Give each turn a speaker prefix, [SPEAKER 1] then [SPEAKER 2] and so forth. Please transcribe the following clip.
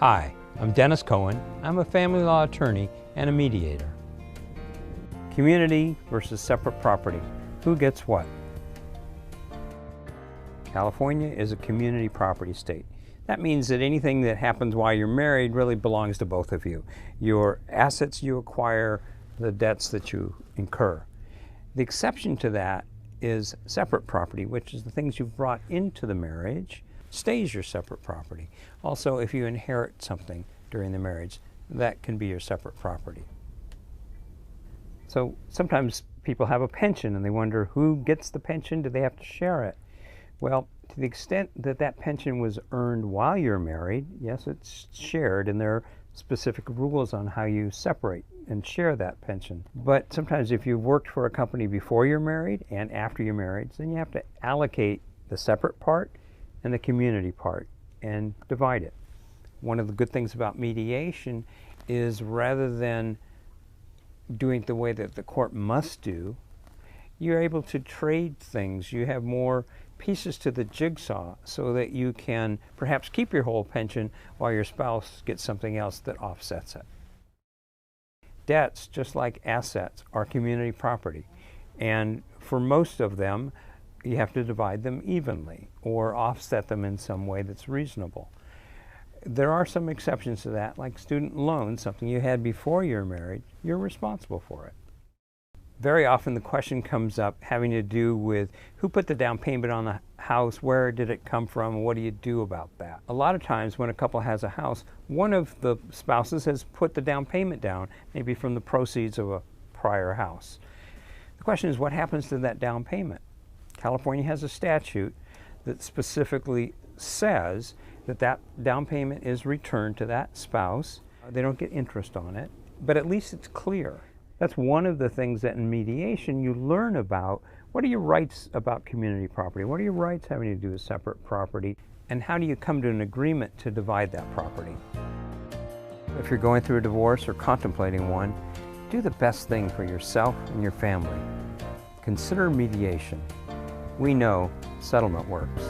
[SPEAKER 1] Hi, I'm Dennis Cohen. I'm a family law attorney and a mediator. Community versus separate property. Who gets what? California is a community property state. That means that anything that happens while you're married really belongs to both of you. Your assets you acquire, the debts that you incur. The exception to that is separate property, which is the things you've brought into the marriage, stays your separate property. Also, if you inherit something during the marriage, that can be your separate property. So sometimes people have a pension and they wonder who gets the pension, do they have to share it? Well, to the extent that that pension was earned while you're married, yes, it's shared, and there are specific rules on how you separate and share that pension. But sometimes if you've worked for a company before you're married and after you're married, then you have to allocate the separate part and the community part and divide it. One of the good things about mediation is rather than doing it the way that the court must do, you're able to trade things. You have more pieces to the jigsaw so that you can perhaps keep your whole pension while your spouse gets something else that offsets it. Debts, just like assets, are community property, and for most of them you have to divide them evenly or offset them in some way that's reasonable. There are some exceptions to that, like student loans, something you had before you're married, you're responsible for it. Very often the question comes up having to do with who put the down payment on the house, where did it come from, what do you do about that? A lot of times when a couple has a house, one of the spouses has put the down payment down, maybe from the proceeds of a prior house. The question is, what happens to that down payment? California has a statute that specifically says that that down payment is returned to that spouse. They don't get interest on it, but at least it's clear. That's one of the things that in mediation you learn about. What are your rights about community property? What are your rights having to do with separate property? And how do you come to an agreement to divide that property? If you're going through a divorce or contemplating one, do the best thing for yourself and your family. Consider mediation. We know settlement works.